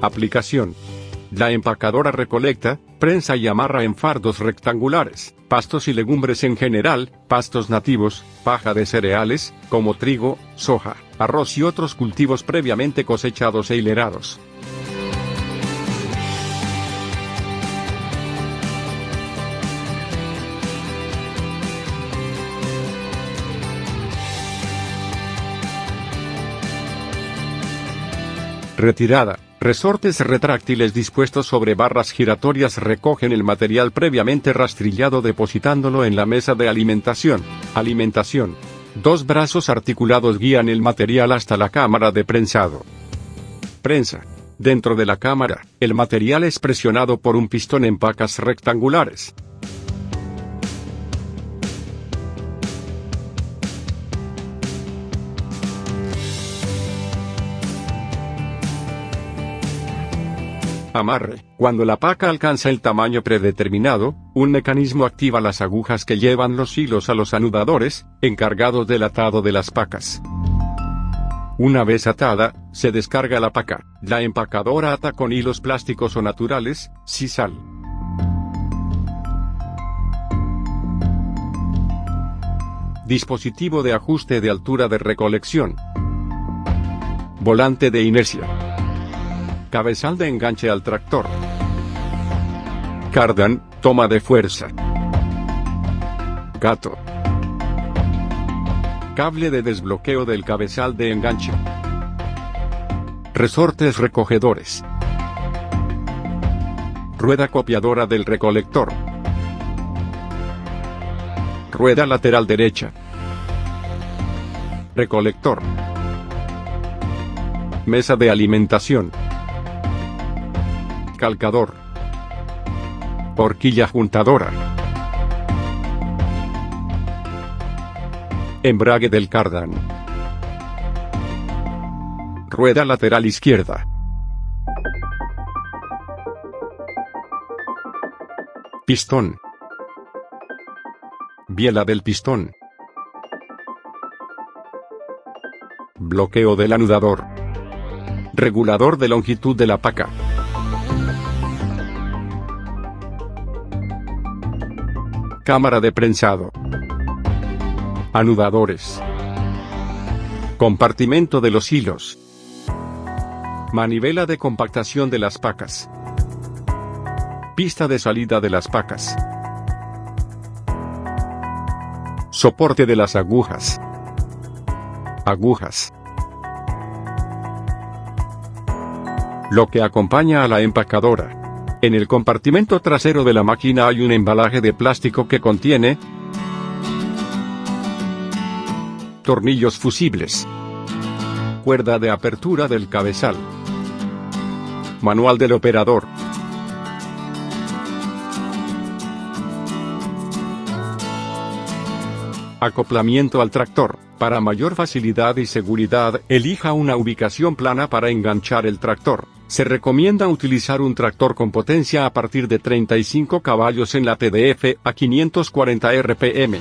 Aplicación. La empacadora recolecta, prensa y amarra en fardos rectangulares, pastos y legumbres en general, pastos nativos, paja de cereales, como trigo, soja, arroz y otros cultivos previamente cosechados e hilerados. Retirada. Resortes retráctiles dispuestos sobre barras giratorias recogen el material previamente rastrillado depositándolo en la mesa de alimentación. Alimentación. Dos brazos articulados guían el material hasta la cámara de prensado. Prensa. Dentro de la cámara, el material es presionado por un pistón en pacas rectangulares. Amarre. Cuando la paca alcanza el tamaño predeterminado, un mecanismo activa las agujas que llevan los hilos a los anudadores, encargados del atado de las pacas. Una vez atada, se descarga la paca. La empacadora ata con hilos plásticos o naturales, sisal. Dispositivo de ajuste de altura de recolección. Volante de inercia. Cabezal de enganche al tractor. Cardan, toma de fuerza. Gato. Cable de desbloqueo del cabezal de enganche. Resortes recogedores. Rueda copiadora del recolector. Rueda lateral derecha. Recolector. Mesa de alimentación. Calcador. Horquilla juntadora. Embrague del cardan. Rueda lateral izquierda. Pistón. Biela del pistón. Bloqueo del anudador. Regulador de longitud de la paca. Cámara de prensado. Anudadores. Compartimento de los hilos. Manivela de compactación de las pacas. Pista de salida de las pacas. Soporte de las agujas. Agujas. Lo que acompaña a la empacadora. En el compartimento trasero de la máquina hay un embalaje de plástico que contiene tornillos fusibles, cuerda de apertura del cabezal, manual del operador, acoplamiento al tractor. Para mayor facilidad y seguridad, elija una ubicación plana para enganchar el tractor. Se recomienda utilizar un tractor con potencia a partir de 35 caballos en la TDF a 540 RPM.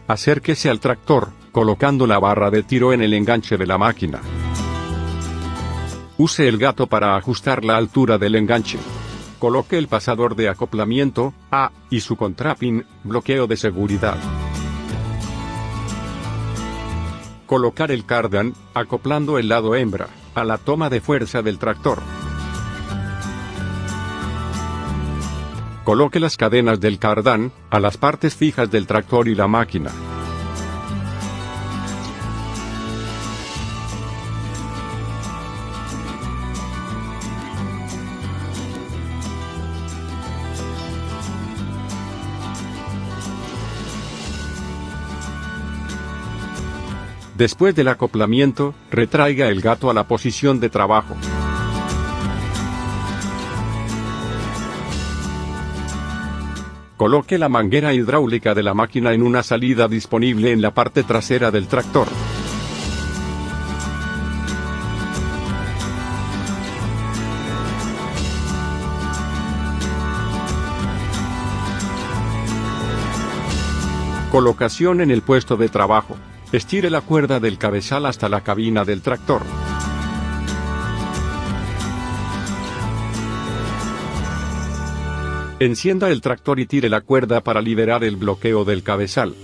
Acérquese al tractor, colocando la barra de tiro en el enganche de la máquina. Use el gato para ajustar la altura del enganche. Coloque el pasador de acoplamiento, y su contrapin, bloqueo de seguridad. Colocar el cardan, acoplando el lado hembra, a la toma de fuerza del tractor. Coloque las cadenas del cardan, a las partes fijas del tractor y la máquina. Después del acoplamiento, retraiga el gato a la posición de trabajo. Coloque la manguera hidráulica de la máquina en una salida disponible en la parte trasera del tractor. Colocación en el puesto de trabajo. Estire la cuerda del cabezal hasta la cabina del tractor. Encienda el tractor y tire la cuerda para liberar el bloqueo del cabezal.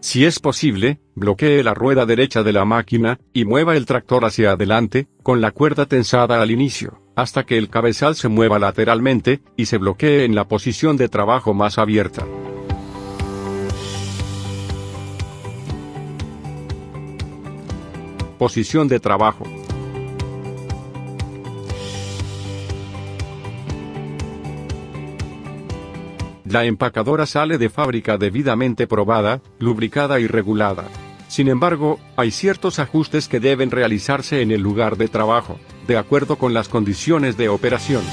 Si es posible, bloquee la rueda derecha de la máquina, y mueva el tractor hacia adelante, con la cuerda tensada al inicio, hasta que el cabezal se mueva lateralmente, y se bloquee en la posición de trabajo más abierta. Posición de trabajo. La empacadora sale de fábrica debidamente probada, lubricada y regulada. Sin embargo, hay ciertos ajustes que deben realizarse en el lugar de trabajo, de acuerdo con las condiciones de operación.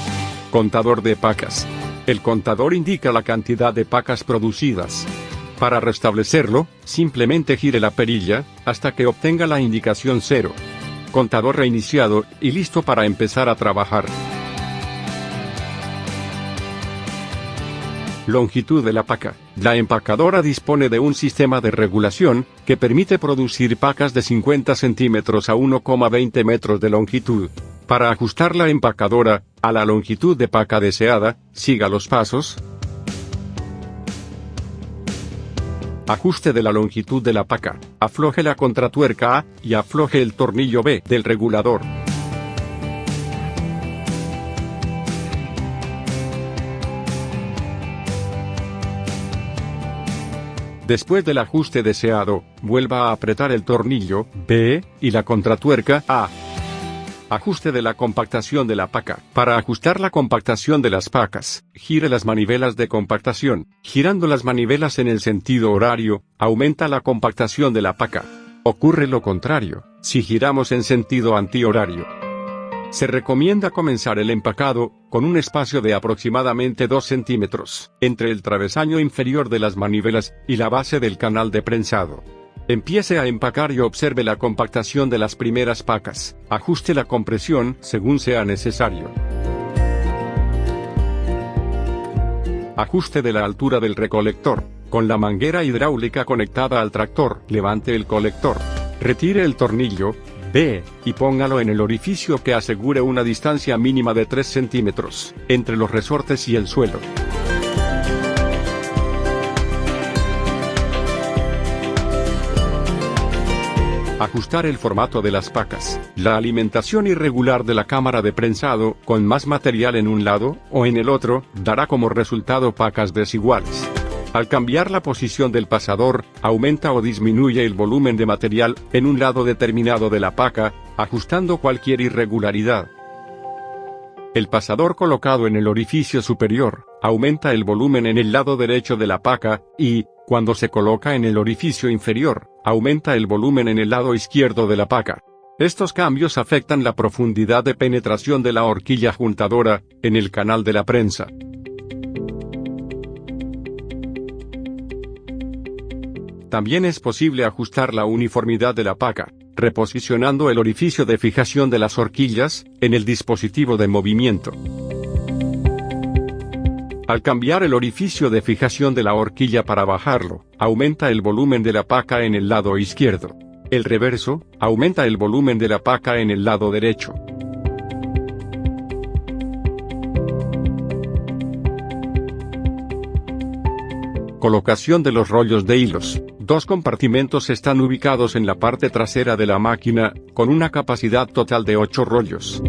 Contador de pacas. El contador indica la cantidad de pacas producidas. Para restablecerlo, simplemente gire la perilla, hasta que obtenga la indicación 0. Contador reiniciado, y listo para empezar a trabajar. Longitud de la paca. La empacadora dispone de un sistema de regulación, que permite producir pacas de 50 centímetros a 1,20 metros de longitud. Para ajustar la empacadora a la longitud de paca deseada, siga los pasos. Ajuste de la longitud de la paca. Afloje la contratuerca A, y afloje el tornillo B del regulador. Después del ajuste deseado, vuelva a apretar el tornillo B y la contratuerca A. Ajuste de la compactación de la paca. Para ajustar la compactación de las pacas, gire las manivelas de compactación. Girando las manivelas en el sentido horario, aumenta la compactación de la paca. Ocurre lo contrario, si giramos en sentido antihorario. Se recomienda comenzar el empacado con un espacio de aproximadamente 2 centímetros entre el travesaño inferior de las manivelas y la base del canal de prensado. Empiece a empacar y observe la compactación de las primeras pacas. Ajuste la compresión según sea necesario. Ajuste de la altura del recolector. Con la manguera hidráulica conectada al tractor, levante el colector. Retire el tornillo B y póngalo en el orificio que asegure una distancia mínima de 3 centímetros entre los resortes y el suelo. Ajustar el formato de las pacas. La alimentación irregular de la cámara de prensado, con más material en un lado o en el otro, dará como resultado pacas desiguales. Al cambiar la posición del pasador, aumenta o disminuye el volumen de material en un lado determinado de la paca, ajustando cualquier irregularidad. El pasador colocado en el orificio superior, aumenta el volumen en el lado derecho de la paca, y, cuando se coloca en el orificio inferior, aumenta el volumen en el lado izquierdo de la paca. Estos cambios afectan la profundidad de penetración de la horquilla juntadora en el canal de la prensa. También es posible ajustar la uniformidad de la paca, reposicionando el orificio de fijación de las horquillas en el dispositivo de movimiento. Al cambiar el orificio de fijación de la horquilla para bajarlo, aumenta el volumen de la paca en el lado izquierdo. El reverso, aumenta el volumen de la paca en el lado derecho. Colocación de los rollos de hilos. Dos compartimentos están ubicados en la parte trasera de la máquina, con una capacidad total de 8 rollos.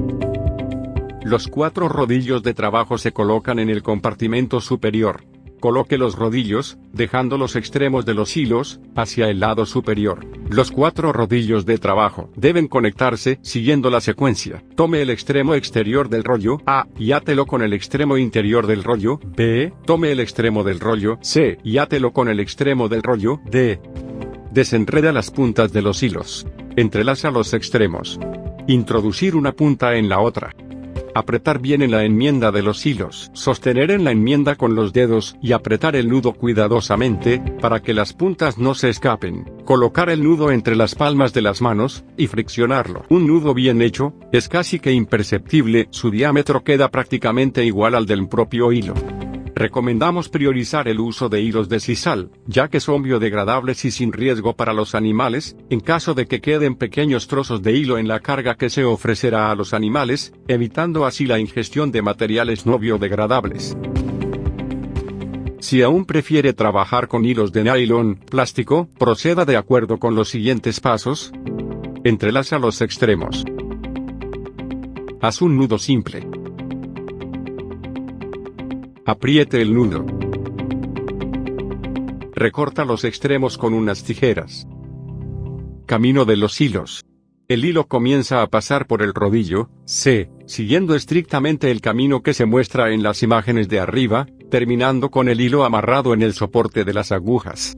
Los 4 rodillos de trabajo se colocan en el compartimento superior. Coloque los rodillos, dejando los extremos de los hilos hacia el lado superior. Los 4 rodillos de trabajo deben conectarse siguiendo la secuencia. Tome el extremo exterior del rollo A y átelo con el extremo interior del rollo B. Tome el extremo del rollo C y átelo con el extremo del rollo D. Desenreda las puntas de los hilos. Entrelaza los extremos. Introducir una punta en la otra. Apretar bien en la enmienda de los hilos. Sostener en la enmienda con los dedos y apretar el nudo cuidadosamente, para que las puntas no se escapen. Colocar el nudo entre las palmas de las manos, y friccionarlo. Un nudo bien hecho, es casi que imperceptible, su diámetro queda prácticamente igual al del propio hilo. Recomendamos priorizar el uso de hilos de sisal, ya que son biodegradables y sin riesgo para los animales, en caso de que queden pequeños trozos de hilo en la carga que se ofrecerá a los animales, evitando así la ingestión de materiales no biodegradables. Si aún prefiere trabajar con hilos de nylon, plástico, proceda de acuerdo con los siguientes pasos. Entrelaza los extremos. Haz un nudo simple. Apriete el nudo. Recorta los extremos con unas tijeras. Camino de los hilos. El hilo comienza a pasar por el rodillo, C, siguiendo estrictamente el camino que se muestra en las imágenes de arriba, terminando con el hilo amarrado en el soporte de las agujas.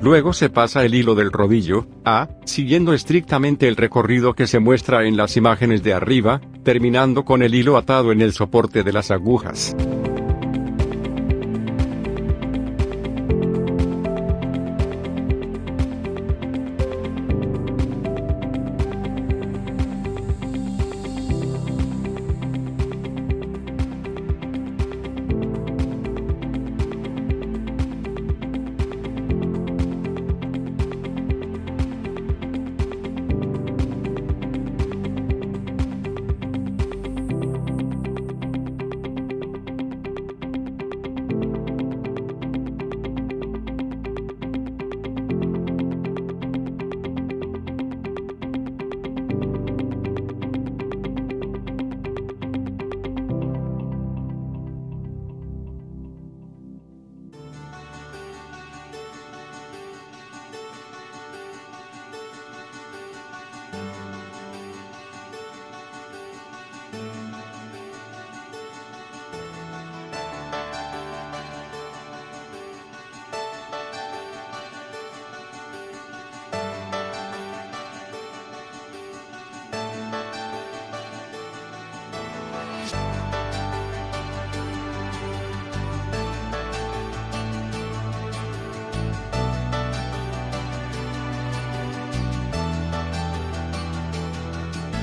Luego se pasa el hilo del rodillo, A, siguiendo estrictamente el recorrido que se muestra en las imágenes de arriba, terminando con el hilo atado en el soporte de las agujas.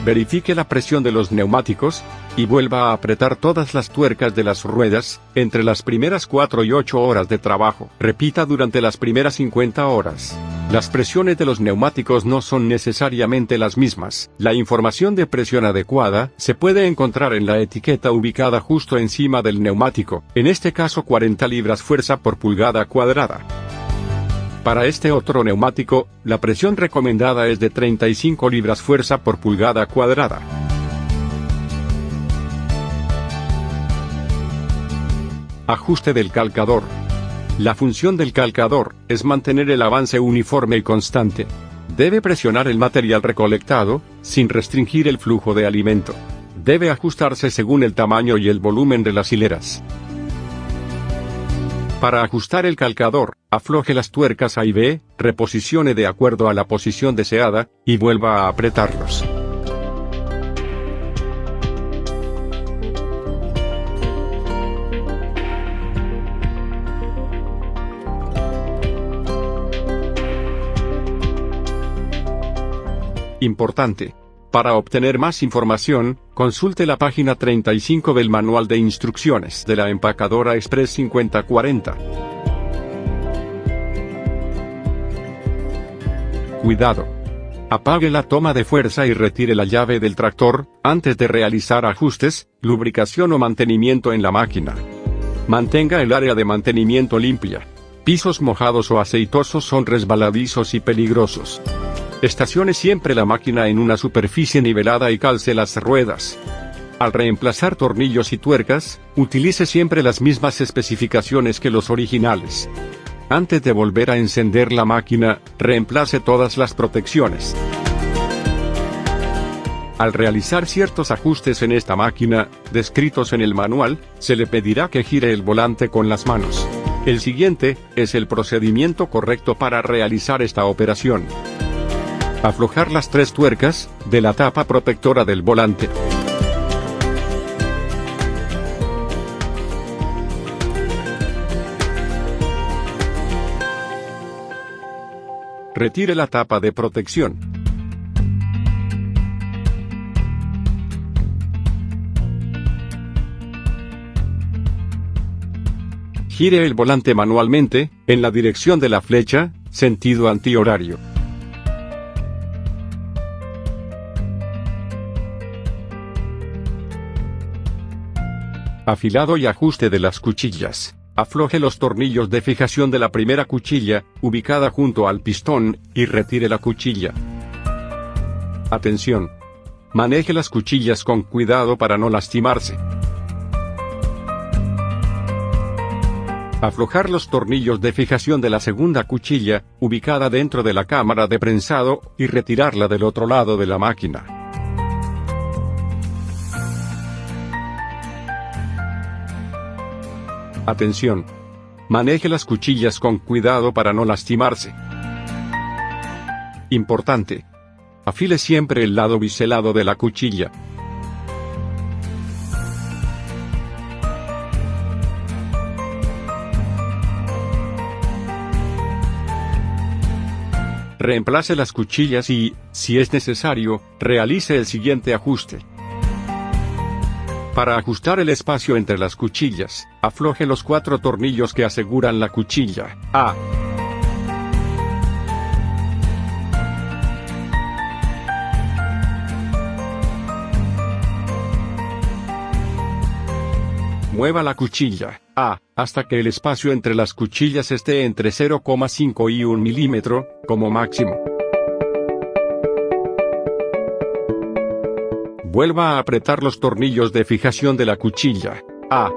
Verifique la presión de los neumáticos, y vuelva a apretar todas las tuercas de las ruedas, entre las primeras 4 y 8 horas de trabajo. Repita durante las primeras 50 horas. Las presiones de los neumáticos no son necesariamente las mismas. La información de presión adecuada se puede encontrar en la etiqueta ubicada justo encima del neumático, en este caso 40 libras fuerza por pulgada cuadrada. Para este otro neumático, la presión recomendada es de 35 libras fuerza por pulgada cuadrada. Ajuste del calcador. La función del calcador es mantener el avance uniforme y constante. Debe presionar el material recolectado, sin restringir el flujo de alimento. Debe ajustarse según el tamaño y el volumen de las hileras. Para ajustar el calcador, afloje las tuercas A y B, reposicione de acuerdo a la posición deseada, y vuelva a apretarlos. Importante. Para obtener más información, consulte la página 35 del Manual de Instrucciones de la Empacadora Express 5040. Cuidado. Apague la toma de fuerza y retire la llave del tractor, antes de realizar ajustes, lubricación o mantenimiento en la máquina. Mantenga el área de mantenimiento limpia. Pisos mojados o aceitosos son resbaladizos y peligrosos. Estacione siempre la máquina en una superficie nivelada y calce las ruedas. Al reemplazar tornillos y tuercas, utilice siempre las mismas especificaciones que los originales. Antes de volver a encender la máquina, reemplace todas las protecciones. Al realizar ciertos ajustes en esta máquina, descritos en el manual, se le pedirá que gire el volante con las manos. El siguiente es el procedimiento correcto para realizar esta operación. Aflojar las 3 tuercas de la tapa protectora del volante. Retire la tapa de protección. Gire el volante manualmente, en la dirección de la flecha, sentido antihorario. Afilado y ajuste de las cuchillas. Afloje los tornillos de fijación de la primera cuchilla, ubicada junto al pistón, y retire la cuchilla. Atención. Maneje las cuchillas con cuidado para no lastimarse. Aflojar los tornillos de fijación de la segunda cuchilla, ubicada dentro de la cámara de prensado, y retirarla del otro lado de la máquina. Atención. Maneje las cuchillas con cuidado para no lastimarse. Importante. Afile siempre el lado biselado de la cuchilla. Reemplace las cuchillas y, si es necesario, realice el siguiente ajuste. Para ajustar el espacio entre las cuchillas, afloje los 4 tornillos que aseguran la cuchilla A. Mueva la cuchilla A hasta que el espacio entre las cuchillas esté entre 0,5 y 1 milímetro, como máximo. Vuelva a apretar los tornillos de fijación de la cuchilla A.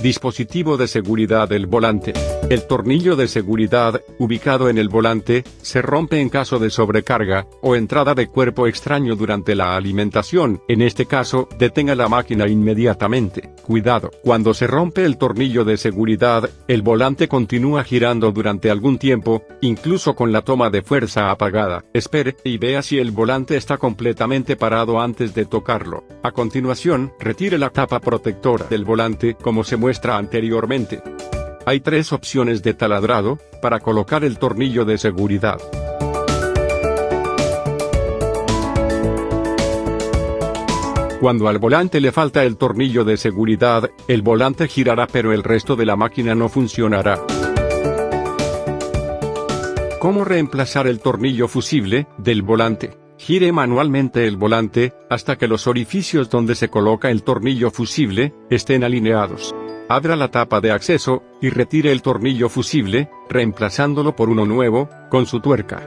Dispositivo de seguridad del volante. El tornillo de seguridad, ubicado en el volante, se rompe en caso de sobrecarga, o entrada de cuerpo extraño durante la alimentación. En este caso, detenga la máquina inmediatamente. Cuidado, cuando se rompe el tornillo de seguridad, el volante continúa girando durante algún tiempo, incluso con la toma de fuerza apagada. Espere, y vea si el volante está completamente parado antes de tocarlo. A continuación, retire la tapa protectora del volante, como se muestra anteriormente. Hay 3 opciones de taladrado, para colocar el tornillo de seguridad. Cuando al volante le falta el tornillo de seguridad, el volante girará pero el resto de la máquina no funcionará. ¿Cómo reemplazar el tornillo fusible del volante? Gire manualmente el volante, hasta que los orificios donde se coloca el tornillo fusible, estén alineados. Abra la tapa de acceso, y retire el tornillo fusible, reemplazándolo por uno nuevo, con su tuerca.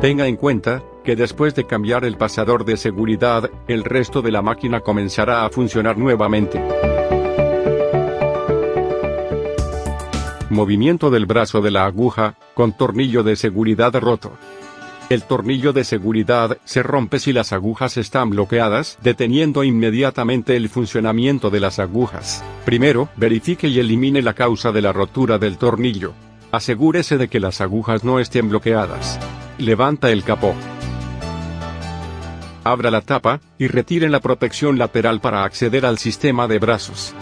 Tenga en cuenta, que después de cambiar el pasador de seguridad, el resto de la máquina comenzará a funcionar nuevamente. Movimiento del brazo de la aguja, con tornillo de seguridad roto. El tornillo de seguridad se rompe si las agujas están bloqueadas, deteniendo inmediatamente el funcionamiento de las agujas. Primero, verifique y elimine la causa de la rotura del tornillo. Asegúrese de que las agujas no estén bloqueadas. Levanta el capó. Abra la tapa, y retire la protección lateral para acceder al sistema de brazos.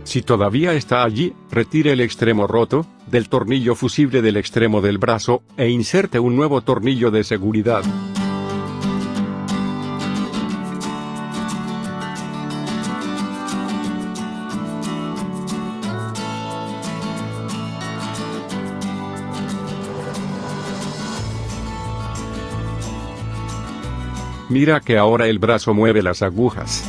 Si todavía está allí, retire el extremo roto del tornillo fusible del extremo del brazo, e inserte un nuevo tornillo de seguridad. Mira que ahora el brazo mueve las agujas.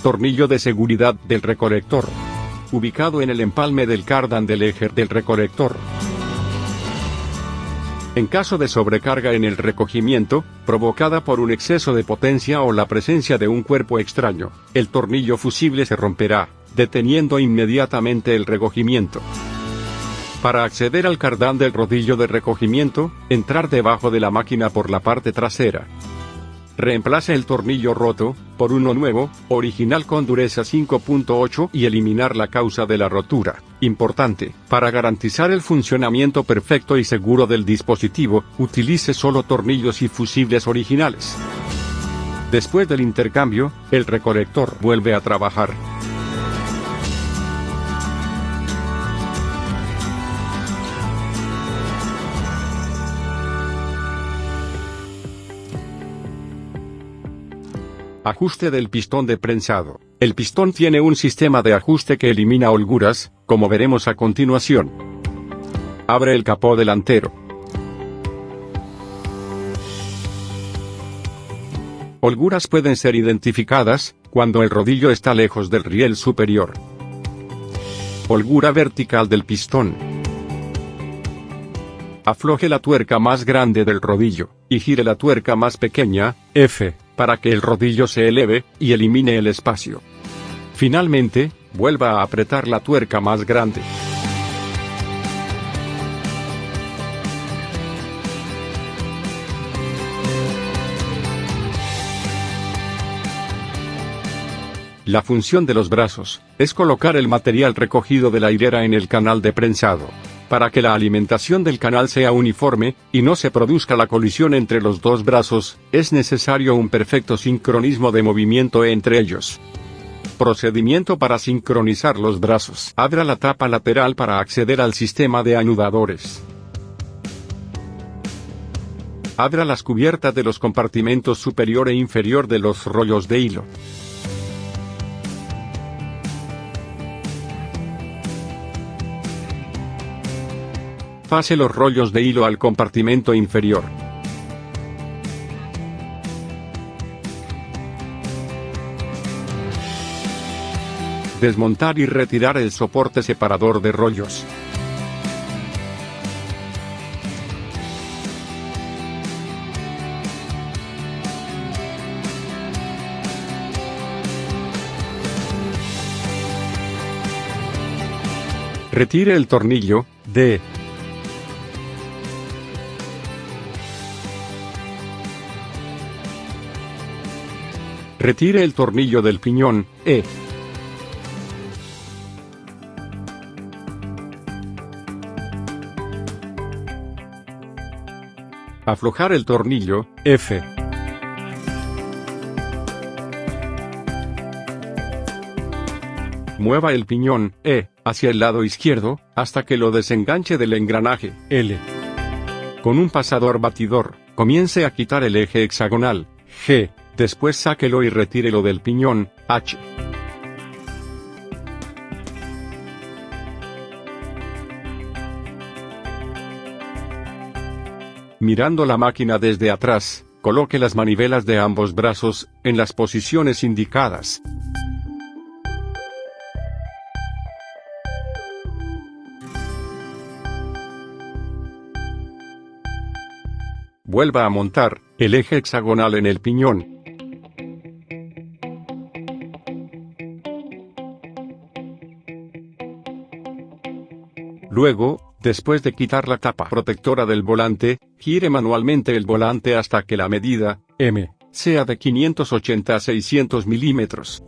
Tornillo de seguridad del recolector. Ubicado en el empalme del cardan del eje del recolector. En caso de sobrecarga en el recogimiento, provocada por un exceso de potencia o la presencia de un cuerpo extraño, el tornillo fusible se romperá, deteniendo inmediatamente el recogimiento. Para acceder al cardán del rodillo de recogimiento, entrar debajo de la máquina por la parte trasera. Reemplace el tornillo roto por uno nuevo, original con dureza 5.8 y eliminar la causa de la rotura. Importante, para garantizar el funcionamiento perfecto y seguro del dispositivo, utilice solo tornillos y fusibles originales. Después del intercambio, el recolector vuelve a trabajar. Ajuste del pistón de prensado. El pistón tiene un sistema de ajuste que elimina holguras, como veremos a continuación. Abre el capó delantero. Holguras pueden ser identificadas cuando el rodillo está lejos del riel superior. Holgura vertical del pistón. Afloje la tuerca más grande del rodillo, y gire la tuerca más pequeña, F, para que el rodillo se eleve, y elimine el espacio. Finalmente, vuelva a apretar la tuerca más grande. La función de los brazos es colocar el material recogido de la hilera en el canal de prensado. Para que la alimentación del canal sea uniforme, y no se produzca la colisión entre los dos brazos, es necesario un perfecto sincronismo de movimiento entre ellos. Procedimiento para sincronizar los brazos. Abra la tapa lateral para acceder al sistema de anudadores. Abra las cubiertas de los compartimentos superior e inferior de los rollos de hilo. Pase los rollos de hilo al compartimento inferior. Desmontar y retirar el soporte separador de rollos. Retire el tornillo D. Retire el tornillo del piñón, E. Aflojar el tornillo, F. Mueva el piñón, E, hacia el lado izquierdo, hasta que lo desenganche del engranaje, L. Con un pasador batidor, comience a quitar el eje hexagonal, G. Después sáquelo y retírelo del piñón, H. Mirando la máquina desde atrás, coloque las manivelas de ambos brazos en las posiciones indicadas. Vuelva a montar el eje hexagonal en el piñón. Luego, después de quitar la tapa protectora del volante, gire manualmente el volante hasta que la medida M sea de 580 a 600 milímetros.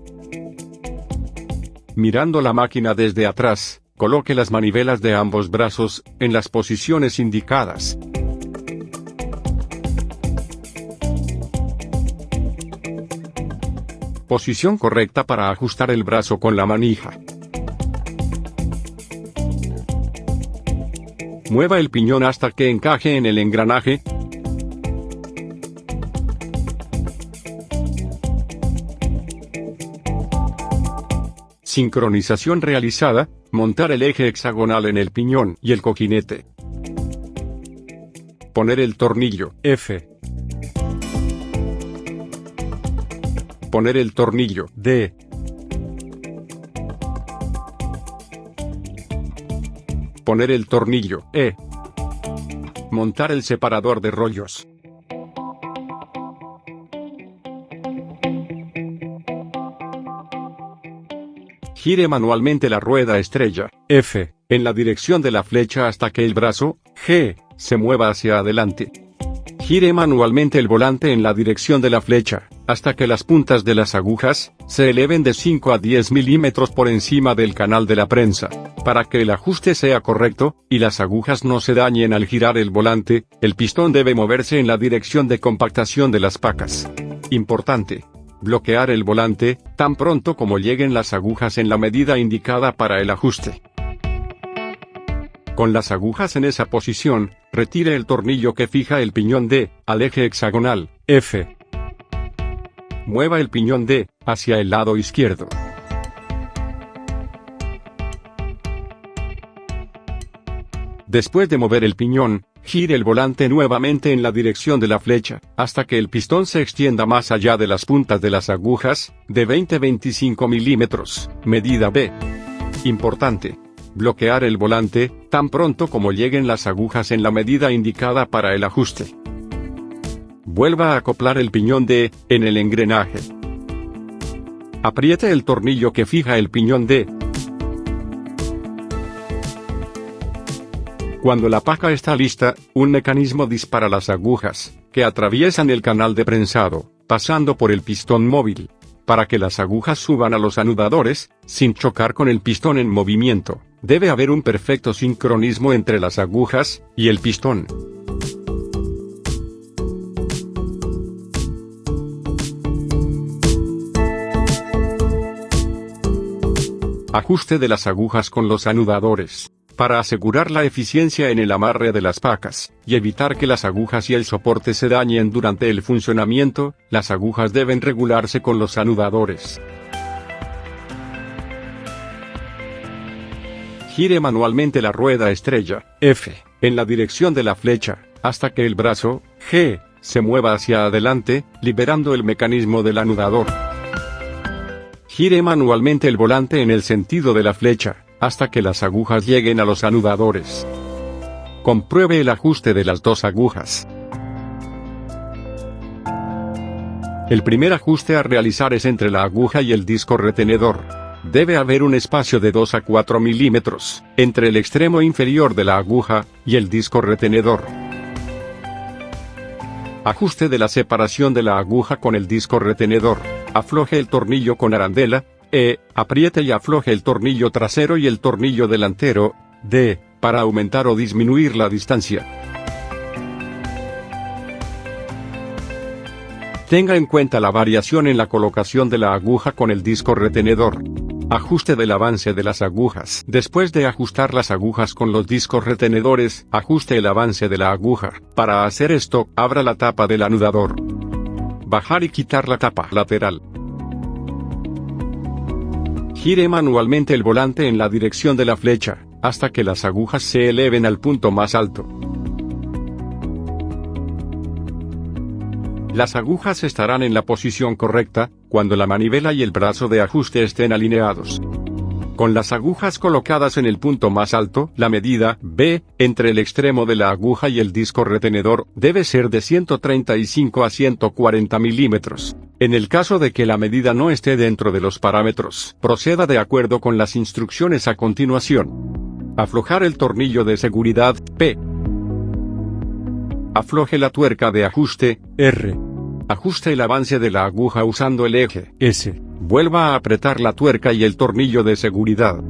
Mirando la máquina desde atrás, coloque las manivelas de ambos brazos en las posiciones indicadas. Posición correcta para ajustar el brazo con la manija. Mueva el piñón hasta que encaje en el engranaje. Sincronización realizada, montar el eje hexagonal en el piñón y el cojinete. Poner el tornillo F. Poner el tornillo D. Poner el tornillo E. Montar el separador de rollos. Gire manualmente la rueda estrella F en la dirección de la flecha hasta que el brazo G se mueva hacia adelante. Gire manualmente el volante en la dirección de la flecha hasta que las puntas de las agujas se eleven de 5 a 10 milímetros por encima del canal de la prensa. Para que el ajuste sea correcto y las agujas no se dañen al girar el volante, el pistón debe moverse en la dirección de compactación de las pacas. Importante: bloquear el volante tan pronto como lleguen las agujas en la medida indicada para el ajuste. Con las agujas en esa posición, retire el tornillo que fija el piñón D al eje hexagonal F. Mueva el piñón D hacia el lado izquierdo. Después de mover el piñón, gire el volante nuevamente en la dirección de la flecha, hasta que el pistón se extienda más allá de las puntas de las agujas, de 20-25 milímetros, medida B. Importante: bloquear el volante tan pronto como lleguen las agujas en la medida indicada para el ajuste. Vuelva a acoplar el piñón D en el engranaje. Apriete el tornillo que fija el piñón D. Cuando la paca está lista, un mecanismo dispara las agujas, que atraviesan el canal de prensado, pasando por el pistón móvil, para que las agujas suban a los anudadores, sin chocar con el pistón en movimiento. Debe haber un perfecto sincronismo entre las agujas y el pistón. Ajuste de las agujas con los anudadores. Para asegurar la eficiencia en el amarre de las pacas, y evitar que las agujas y el soporte se dañen durante el funcionamiento, las agujas deben regularse con los anudadores. Gire manualmente la rueda estrella F en la dirección de la flecha, hasta que el brazo G se mueva hacia adelante, liberando el mecanismo del anudador. Gire manualmente el volante en el sentido de la flecha, hasta que las agujas lleguen a los anudadores. Compruebe el ajuste de las dos agujas. El primer ajuste a realizar es entre la aguja y el disco retenedor. Debe haber un espacio de 2 a 4 milímetros entre el extremo inferior de la aguja y el disco retenedor. Ajuste de la separación de la aguja con el disco retenedor. Afloje el tornillo con arandela E, apriete y afloje el tornillo trasero y el tornillo delantero D, para aumentar o disminuir la distancia. Tenga en cuenta la variación en la colocación de la aguja con el disco retenedor. Ajuste del avance de las agujas. Después de ajustar las agujas con los discos retenedores, ajuste el avance de la aguja. Para hacer esto, abra la tapa del anudador. Bajar y quitar la tapa lateral. Gire manualmente el volante en la dirección de la flecha, hasta que las agujas se eleven al punto más alto. Las agujas estarán en la posición correcta, cuando la manivela y el brazo de ajuste estén alineados. Con las agujas colocadas en el punto más alto, la medida B, entre el extremo de la aguja y el disco retenedor, debe ser de 135 a 140 milímetros. En el caso de que la medida no esté dentro de los parámetros, proceda de acuerdo con las instrucciones a continuación. Aflojar el tornillo de seguridad, P. Afloje la tuerca de ajuste, R. Ajuste el avance de la aguja usando el eje, S. Vuelva a apretar la tuerca y el tornillo de seguridad.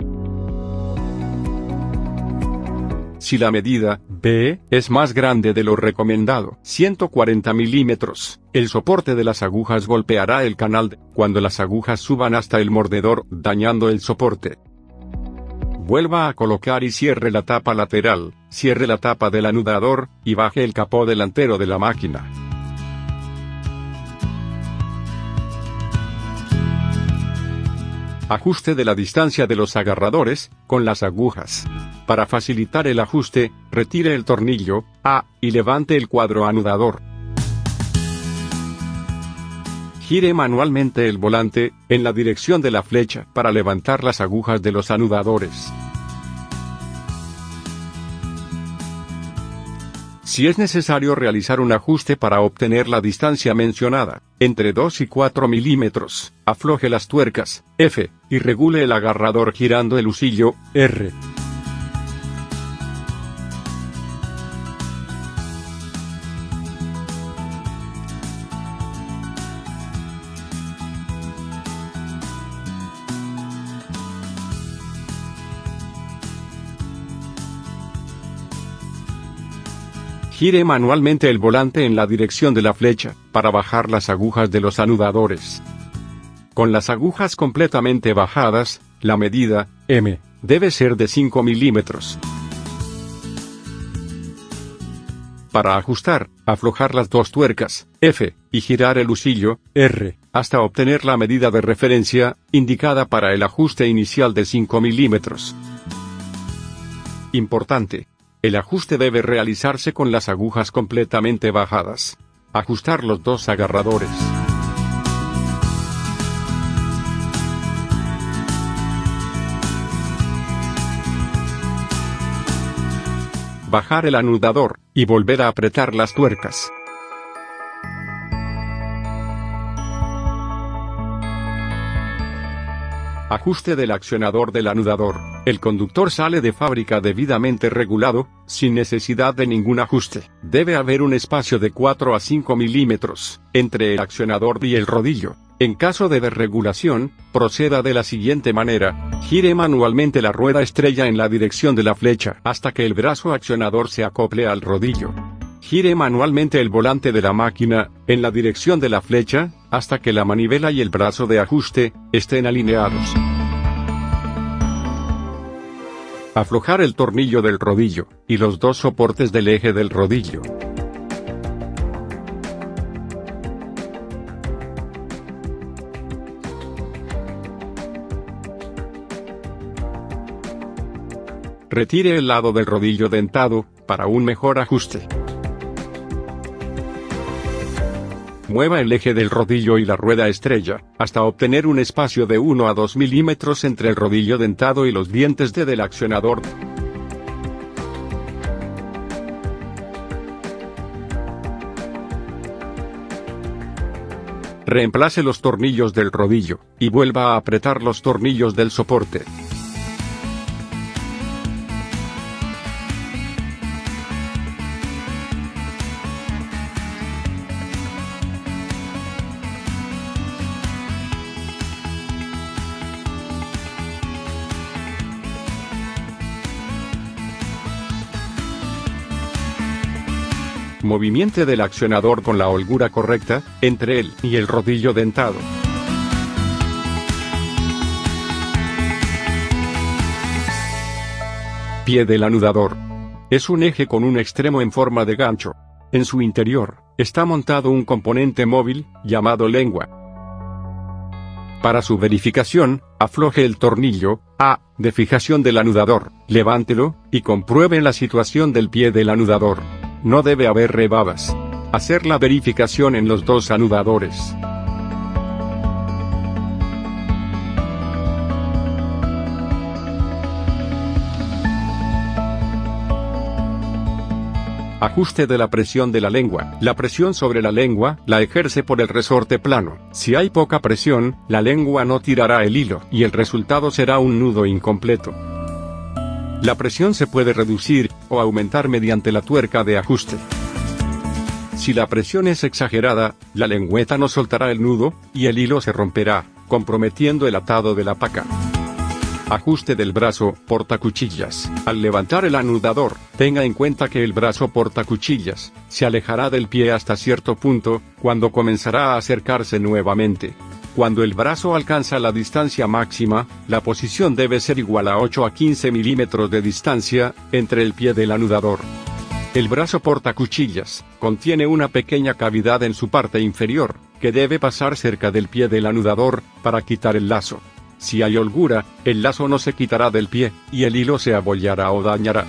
Si la medida B es más grande de lo recomendado, 140 milímetros, el soporte de las agujas golpeará el canal cuando las agujas suban hasta el mordedor, dañando el soporte. Vuelva a colocar y cierre la tapa lateral, cierre la tapa del anudador, y baje el capó delantero de la máquina. Ajuste de la distancia de los agarradores, con las agujas. Para facilitar el ajuste, retire el tornillo A, y levante el cuadro anudador. Gire manualmente el volante, en la dirección de la flecha, para levantar las agujas de los anudadores. Si es necesario realizar un ajuste para obtener la distancia mencionada, entre 2 y 4 milímetros, afloje las tuercas, F, y regule el agarrador girando el husillo, R. Gire manualmente el volante en la dirección de la flecha, para bajar las agujas de los anudadores. Con las agujas completamente bajadas, la medida M debe ser de 5 milímetros. Para ajustar, aflojar las dos tuercas, F, y girar el husillo, R, hasta obtener la medida de referencia, indicada para el ajuste inicial de 5 milímetros. Importante. El ajuste debe realizarse con las agujas completamente bajadas. Ajustar los dos agarradores. Bajar el anudador, y volver a apretar las tuercas. Ajuste del accionador del anudador. El conductor sale de fábrica debidamente regulado, sin necesidad de ningún ajuste. Debe haber un espacio de 4 a 5 milímetros, entre el accionador y el rodillo. En caso de desregulación, proceda de la siguiente manera. Gire manualmente la rueda estrella en la dirección de la flecha, hasta que el brazo accionador se acople al rodillo. Gire manualmente el volante de la máquina, en la dirección de la flecha, hasta que la manivela y el brazo de ajuste estén alineados. Aflojar el tornillo del rodillo, y los dos soportes del eje del rodillo. Retire el lado del rodillo dentado, para un mejor ajuste. Mueva el eje del rodillo y la rueda estrella, hasta obtener un espacio de 1 a 2 milímetros entre el rodillo dentado y los dientes del accionador. Reemplace los tornillos del rodillo, y vuelva a apretar los tornillos del soporte. Movimiento del accionador con la holgura correcta, entre él y el rodillo dentado. Pie del anudador. Es un eje con un extremo en forma de gancho. En su interior, está montado un componente móvil, llamado lengua. Para su verificación, afloje el tornillo A de fijación del anudador, levántelo, y compruebe la situación del pie del anudador. No debe haber rebabas. Hacer la verificación en los dos anudadores. Ajuste de la presión de la lengua. La presión sobre la lengua la ejerce por el resorte plano. Si hay poca presión, la lengua no tirará el hilo, y el resultado será un nudo incompleto. La presión se puede reducir o aumentar mediante la tuerca de ajuste. Si la presión es exagerada, la lengüeta no soltará el nudo, y el hilo se romperá, comprometiendo el atado de la paca. Ajuste del brazo portacuchillas. Al levantar el anudador, tenga en cuenta que el brazo portacuchillas se alejará del pie hasta cierto punto, cuando comenzará a acercarse nuevamente. Cuando el brazo alcanza la distancia máxima, la posición debe ser igual a 8 a 15 milímetros de distancia entre el pie del anudador. El brazo portacuchillas contiene una pequeña cavidad en su parte inferior, que debe pasar cerca del pie del anudador, para quitar el lazo. Si hay holgura, el lazo no se quitará del pie, y el hilo se abollará o dañará.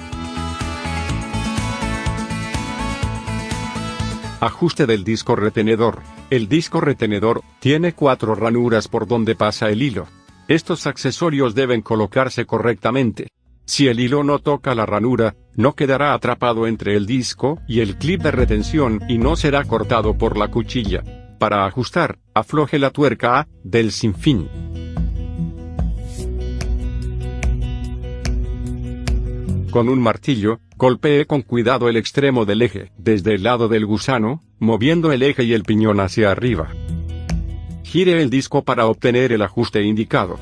Ajuste del disco retenedor. El disco retenedor tiene 4 ranuras por donde pasa el hilo. Estos accesorios deben colocarse correctamente. Si el hilo no toca la ranura, no quedará atrapado entre el disco y el clip de retención y no será cortado por la cuchilla. Para ajustar, afloje la tuerca A del sinfín. Con un martillo, golpee con cuidado el extremo del eje, desde el lado del gusano, moviendo el eje y el piñón hacia arriba. Gire el disco para obtener el ajuste indicado.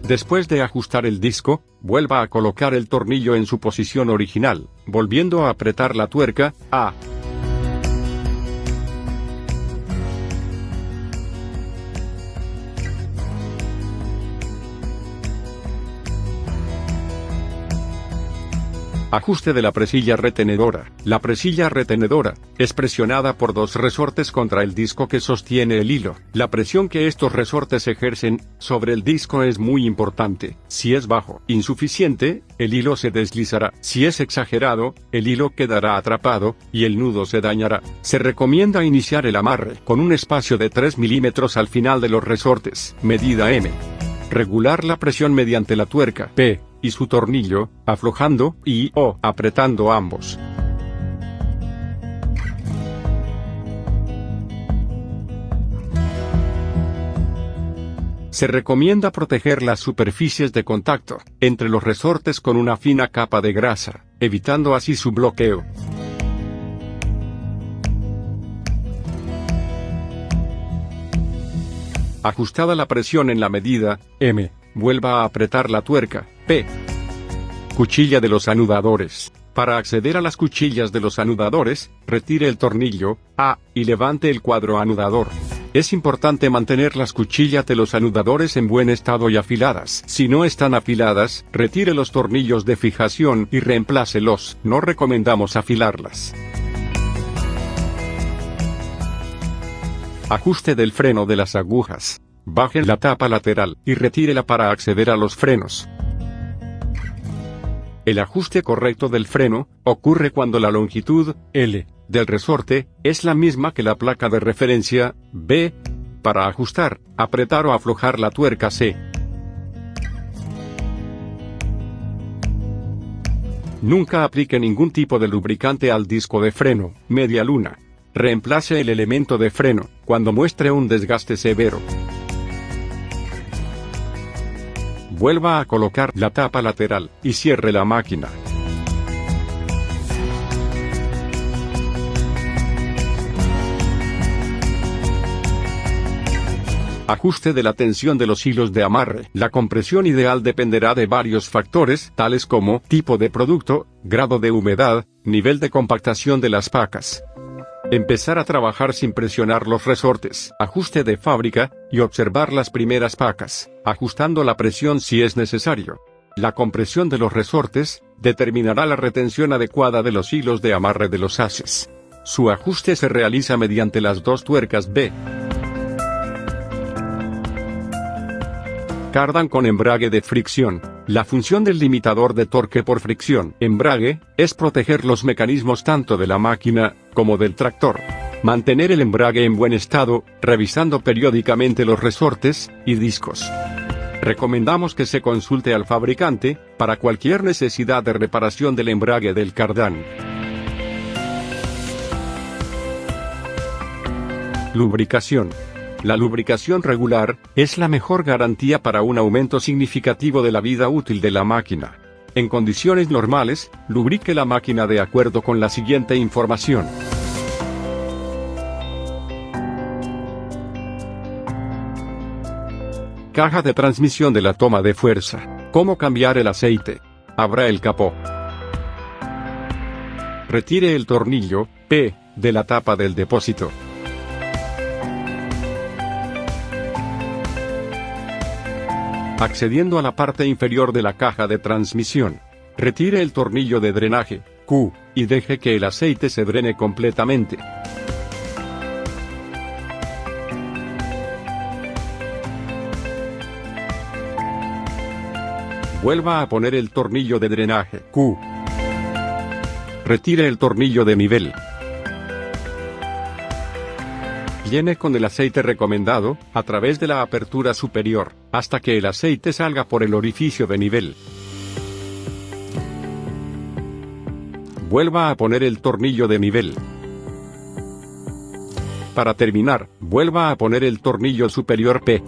Después de ajustar el disco, vuelva a colocar el tornillo en su posición original, volviendo a apretar la tuerca A. Ajuste de la presilla retenedora. La presilla retenedora es presionada por 2 resortes contra el disco que sostiene el hilo. La presión que estos resortes ejercen sobre el disco es muy importante. Si es bajo, insuficiente, el hilo se deslizará. Si es exagerado, el hilo quedará atrapado, y el nudo se dañará. Se recomienda iniciar el amarre con un espacio de 3 milímetros al final de los resortes, medida M. Regular la presión mediante la tuerca P y su tornillo, aflojando y o apretando ambos. Se recomienda proteger las superficies de contacto entre los resortes con una fina capa de grasa, evitando así su bloqueo. Ajustada la presión en la medida M, vuelva a apretar la tuerca P. Cuchilla de los anudadores. Para acceder a las cuchillas de los anudadores, retire el tornillo A y levante el cuadro anudador. Es importante mantener las cuchillas de los anudadores en buen estado y afiladas. Si no están afiladas, retire los tornillos de fijación y reemplácelos. No recomendamos afilarlas. Ajuste del freno de las agujas. Baje la tapa lateral y retírela para acceder a los frenos. El ajuste correcto del freno ocurre cuando la longitud L del resorte es la misma que la placa de referencia B. Para ajustar, apretar o aflojar la tuerca C. Nunca aplique ningún tipo de lubricante al disco de freno, media luna. Reemplace el elemento de freno cuando muestre un desgaste severo. Vuelva a colocar la tapa lateral y cierre la máquina. Ajuste de la tensión de los hilos de amarre. La compresión ideal dependerá de varios factores, tales como tipo de producto, grado de humedad, nivel de compactación de las pacas. Empezar a trabajar sin presionar los resortes. Ajuste de fábrica, y observar las primeras pacas, ajustando la presión si es necesario. La compresión de los resortes determinará la retención adecuada de los hilos de amarre de los haces. Su ajuste se realiza mediante las 2 tuercas B. Cardan con embrague de fricción. La función del limitador de torque por fricción, embrague, es proteger los mecanismos tanto de la máquina como del tractor. Mantener el embrague en buen estado, revisando periódicamente los resortes y discos. Recomendamos que se consulte al fabricante para cualquier necesidad de reparación del embrague del cardán. Lubricación. La lubricación regular es la mejor garantía para un aumento significativo de la vida útil de la máquina. En condiciones normales, lubrique la máquina de acuerdo con la siguiente información. Caja de transmisión de la toma de fuerza. ¿Cómo cambiar el aceite? Abra el capó. Retire el tornillo P de la tapa del depósito. Accediendo a la parte inferior de la caja de transmisión, retire el tornillo de drenaje Q y deje que el aceite se drene completamente. Vuelva a poner el tornillo de drenaje Q. Retire el tornillo de nivel. Llene con el aceite recomendado, a través de la apertura superior, hasta que el aceite salga por el orificio de nivel. Vuelva a poner el tornillo de nivel. Para terminar, vuelva a poner el tornillo superior P.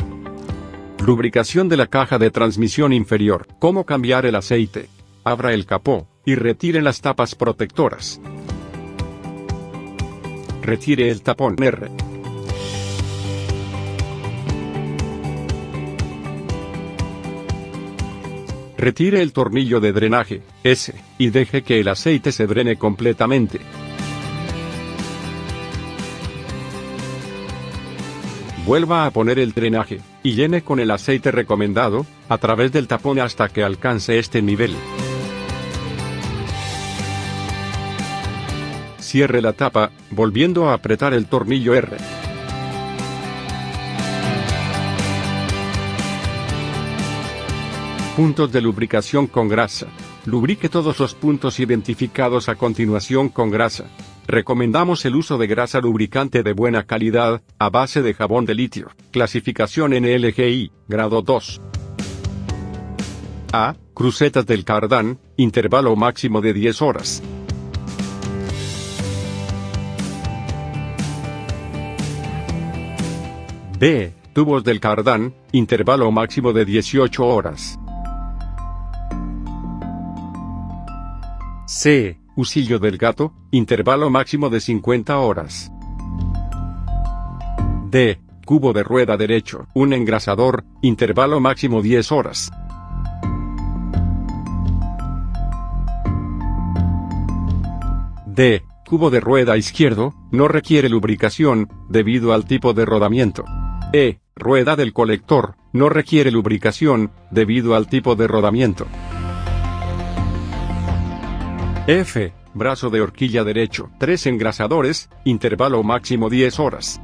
Lubricación de la caja de transmisión inferior. ¿Cómo cambiar el aceite? Abra el capó y retire las tapas protectoras. Retire el tapón R. Retire el tornillo de drenaje S y deje que el aceite se drene completamente. Vuelva a poner el drenaje y llene con el aceite recomendado a través del tapón hasta que alcance este nivel. Cierre la tapa, volviendo a apretar el tornillo R. Puntos de lubricación con grasa. Lubrique todos los puntos identificados a continuación con grasa. Recomendamos el uso de grasa lubricante de buena calidad, a base de jabón de litio. Clasificación NLGI, grado 2. A. Crucetas del cardán, intervalo máximo de 10 horas. B. Tubos del cardán, intervalo máximo de 18 horas. C. Husillo del gato, intervalo máximo de 50 horas. D. Cubo de rueda derecho, un engrasador, intervalo máximo 10 horas. D. Cubo de rueda izquierdo, no requiere lubricación, debido al tipo de rodamiento. E. Rueda del colector, no requiere lubricación, debido al tipo de rodamiento. F. Brazo de horquilla derecho, 3 engrasadores, intervalo máximo 10 horas.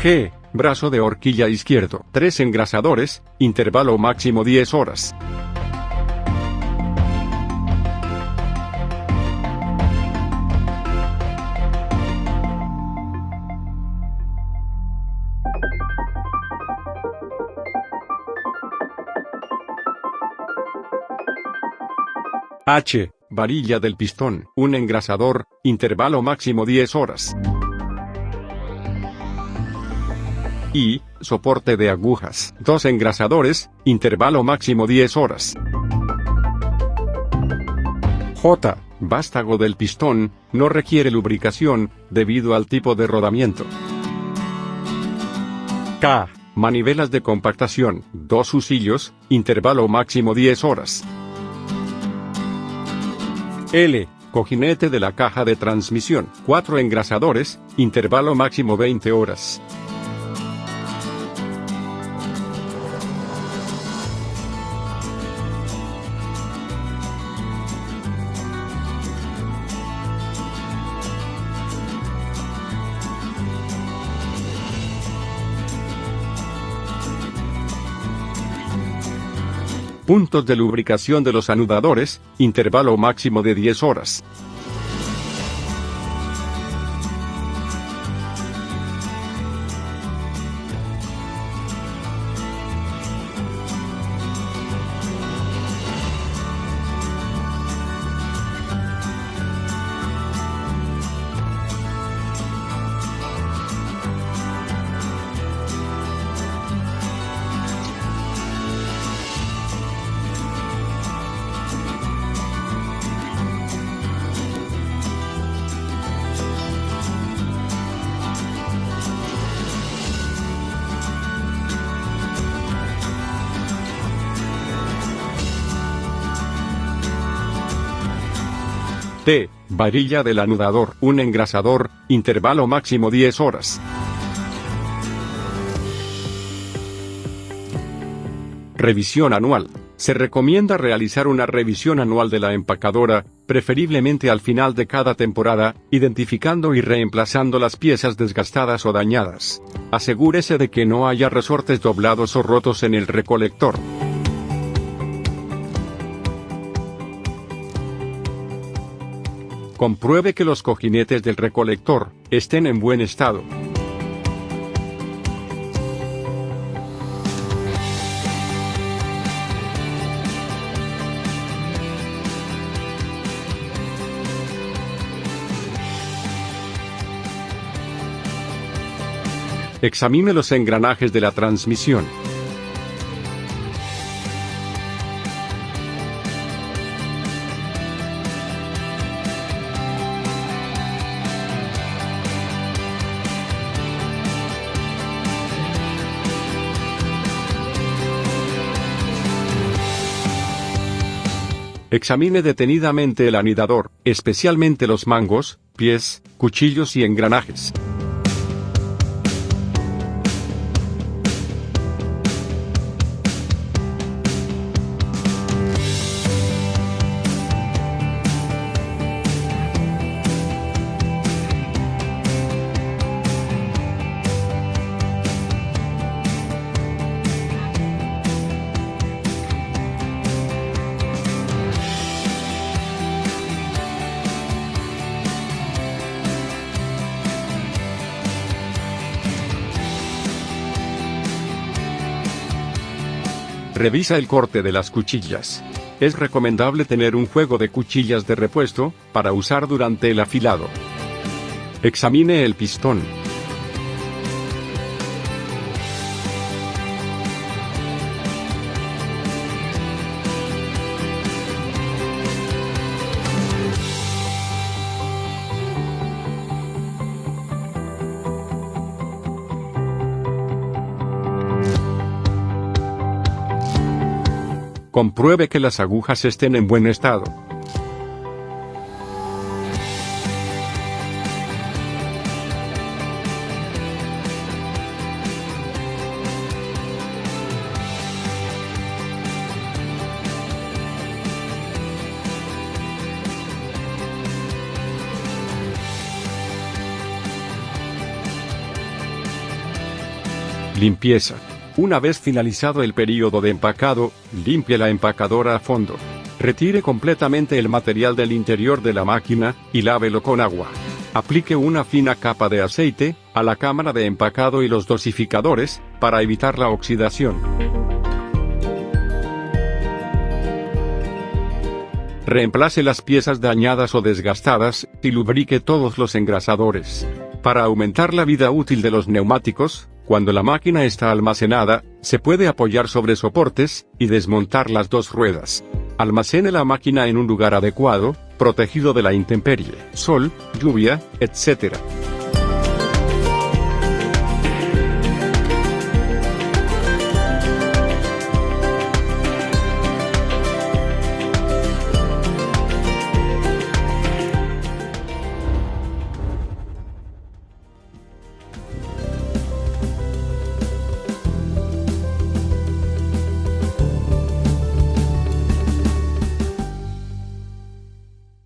G. Brazo de horquilla izquierdo, 3 engrasadores, intervalo máximo 10 horas. H. Varilla del pistón, un engrasador, intervalo máximo 10 horas. I. Soporte de agujas, 2 engrasadores, intervalo máximo 10 horas. J. Vástago del pistón, no requiere lubricación, debido al tipo de rodamiento. K. Manivelas de compactación, 2 husillos, intervalo máximo 10 horas. L. Cojinete de la caja de transmisión, 4 engrasadores, intervalo máximo 20 horas. Puntos de lubricación de los anudadores, intervalo máximo de 10 horas. T. Varilla del anudador, un engrasador, intervalo máximo 10 horas. Revisión anual. Se recomienda realizar una revisión anual de la empacadora, preferiblemente al final de cada temporada, identificando y reemplazando las piezas desgastadas o dañadas. Asegúrese de que no haya resortes doblados o rotos en el recolector. Compruebe que los cojinetes del recolector estén en buen estado. Examine los engranajes de la transmisión. Examine detenidamente el anidador, especialmente los mangos, pies, cuchillos y engranajes. Revisa el corte de las cuchillas. Es recomendable tener un juego de cuchillas de repuesto, para usar durante el afilado. Examine el pistón. Compruebe que las agujas estén en buen estado. Limpieza. Una vez finalizado el período de empacado, limpie la empacadora a fondo. Retire completamente el material del interior de la máquina, y lávelo con agua. Aplique una fina capa de aceite a la cámara de empacado y los dosificadores, para evitar la oxidación. Reemplace las piezas dañadas o desgastadas, y lubrique todos los engrasadores. Para aumentar la vida útil de los neumáticos, cuando la máquina está almacenada, se puede apoyar sobre soportes, y desmontar las dos ruedas. Almacene la máquina en un lugar adecuado, protegido de la intemperie, sol, lluvia, etc.